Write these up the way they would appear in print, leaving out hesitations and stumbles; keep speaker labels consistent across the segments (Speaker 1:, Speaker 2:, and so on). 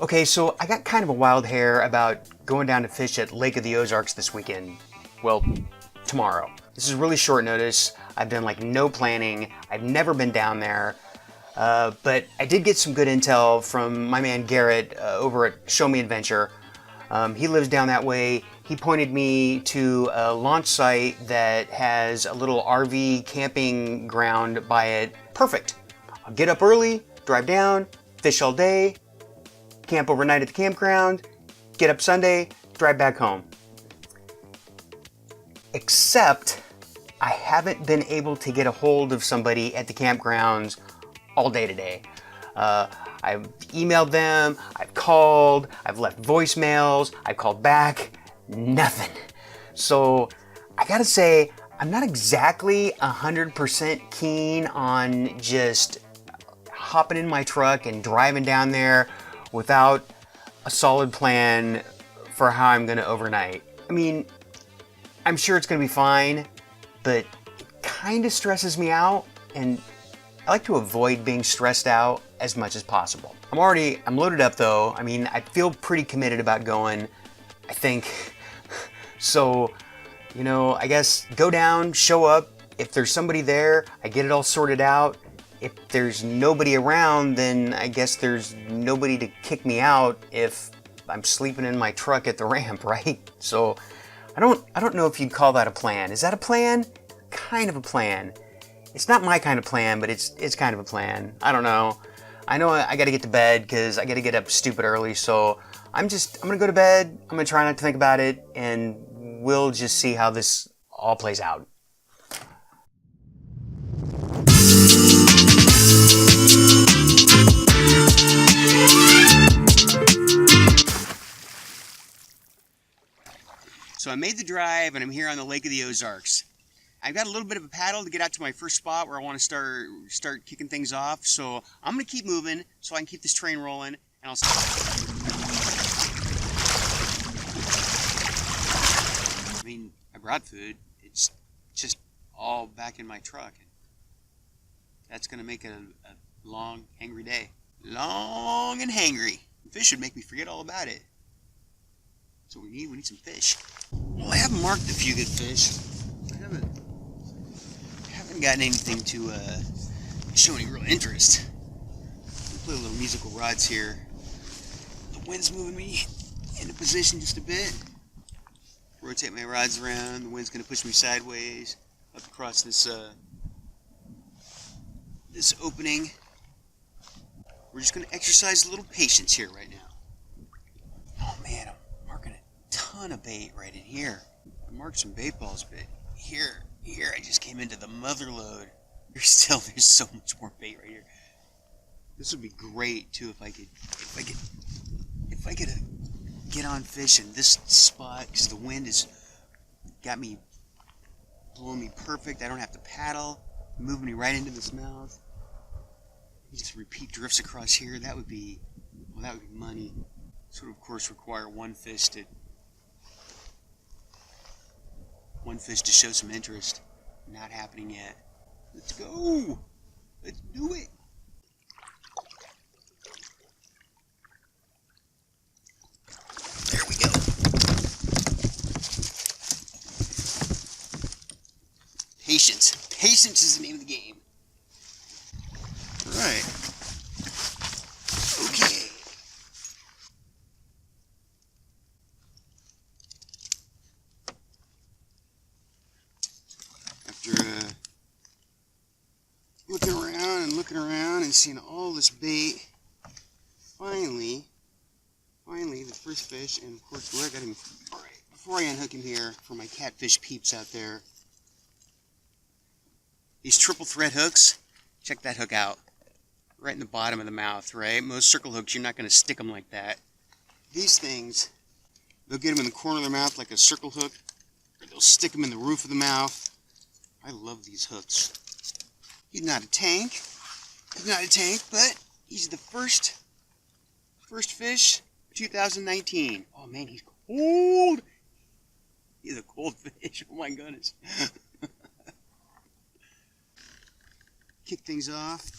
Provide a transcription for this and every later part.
Speaker 1: Okay, so I got kind of a wild hair about going down to fish at Lake of the Ozarks this weekend. Well, tomorrow. This is really short notice. I've done like no planning. I've never been down there. But I did get some good intel from my man Garett over at Show Me Adventure. He lives down that way. He pointed me to a launch site that has a little RV camping ground by it. Perfect. I'll get up early, drive down, fish all day, camp overnight at the campground, get up Sunday, drive back home. Except I haven't been able to get a hold of somebody at the campgrounds all day today. I've emailed them, I've called, I've left voicemails, I've called back, nothing. So I gotta say, I'm not exactly 100% keen on just hopping in my truck and driving down there without a solid plan for how I'm gonna overnight. I mean, I'm sure it's gonna be fine, but it kind of stresses me out, and I like to avoid being stressed out as much as possible. I'm loaded up though. I mean, I feel pretty committed about going, I think. So, I guess go down, show up. If there's somebody there, I get it all sorted out. If there's nobody around, then I guess there's nobody to kick me out if I'm sleeping in my truck at the ramp, right? So I don't know if you'd call that a plan. Is that a plan? Kind of a plan. It's not my kind of plan, but it's kind of a plan. I don't know. I know I gotta get to bed because I gotta get up stupid early, so I'm gonna go to bed, I'm gonna try not to think about it, and we'll just see how this all plays out. So I made the drive and I'm here on the Lake of the Ozarks. I've got a little bit of a paddle to get out to my first spot where I want to start kicking things off. So I'm going to keep moving so I can keep this train rolling, and I'll stop. I mean, I brought food. It's just all back in my truck. That's going to make it a long, hangry day. Long and hangry. Fish would make me forget all about it. So we need some fish. Well, I have marked a few good fish. I haven't gotten anything to show any real interest. I'll play a little musical rods here. The wind's moving me into position just a bit. Rotate my rods around. The wind's going to push me sideways up across this this opening. We're just going to exercise a little patience here right now. Oh man, I'm marking a ton of bait right in here. I marked some bait balls, but here I just came into the mother lode. There's so much more bait right here. This would be great too if I could get on fish in this spot, because the wind has got me blowing me perfect. I don't have to paddle, moving me right into this mouth. Just repeat drifts across here. That would be money. This would of course require one fish to show some interest. Not happening yet. Let's go. Let's do it. There we go. Patience. Patience is the name of the game. All right. Okay. After looking around and seeing all this bait, finally the first fish, and of course where I got him. All right, before I unhook him here for my catfish peeps out there, these triple thread hooks, check that hook out, right in the bottom of the mouth, right? Most circle hooks, you're not going to stick them like that. These things, they'll get them in the corner of their mouth like a circle hook, or they'll stick them in the roof of the mouth. I love these hooks. He's not a tank, but he's the first fish of 2019. Oh man, he's cold. He's a cold fish, oh my goodness. Kick things off.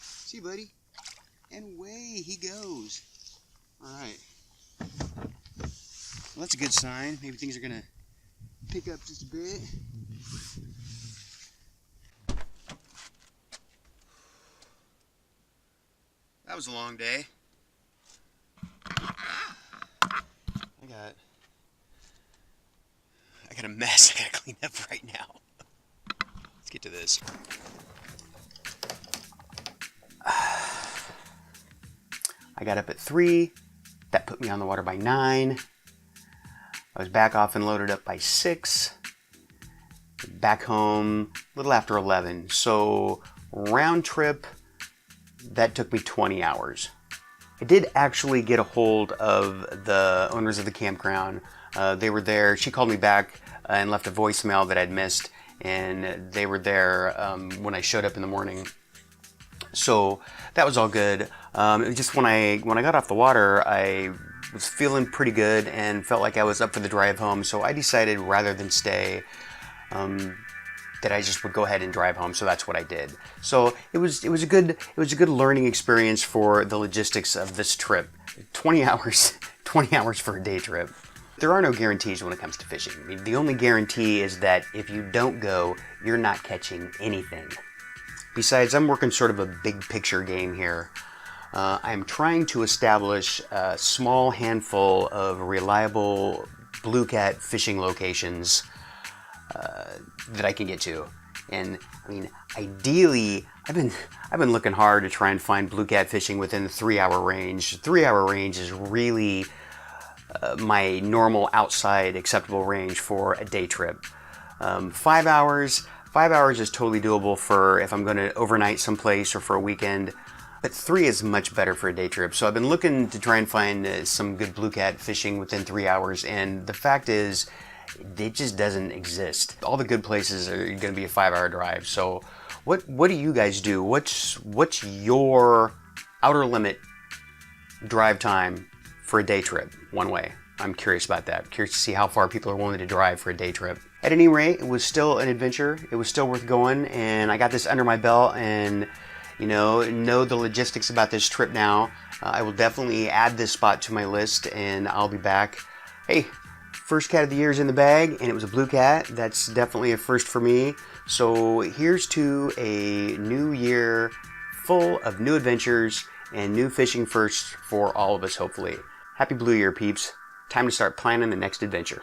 Speaker 1: See, buddy? And away he goes. All right. Well, that's a good sign. Maybe things are gonna pick up just a bit. That was a long day. I got a mess I gotta clean up right now. Let's get to this. I got up at 3. That put me on the water by 9. I was back off and loaded up by 6. Back home a little after 11. So round trip, that took me 20 hours. I did actually get a hold of the owners of the campground. They were there. She called me back and left a voicemail that I'd missed, and they were there when I showed up in the morning. So that was all good. It was just when I got off the water, I was feeling pretty good and felt like I was up for the drive home. So I decided rather than stay, that I just would go ahead and drive home. So that's what I did. So it was a good learning experience for the logistics of this trip. 20 hours for a day trip. There are no guarantees when it comes to fishing. I mean, the only guarantee is that if you don't go, you're not catching anything. Besides, I'm working sort of a big picture game here. I'm trying to establish a small handful of reliable blue cat fishing locations that I can get to. And I mean, ideally, I've been looking hard to try and find blue cat fishing within the 3-hour range. 3-hour range is really my normal outside acceptable range for a day trip. 5 hours is totally doable for if I'm going to overnight someplace or for a weekend. But 3 is much better for a day trip. So I've been looking to try and find some good blue cat fishing within 3 hours. And the fact is, it just doesn't exist. All the good places are going to be a 5-hour drive. So what do you guys do? What's your outer limit drive time for a day trip one way? I'm curious about that. Curious to see how far people are willing to drive for a day trip. At any rate, it was still an adventure. It was still worth going, and I got this under my belt and know the logistics about this trip now. I will definitely add this spot to my list, and I'll be back. Hey, first cat of the year is in the bag, and it was a blue cat. That's definitely a first for me. So here's to a new year full of new adventures and new fishing firsts for all of us, hopefully. Happy Blue Year, peeps. Time to start planning the next adventure.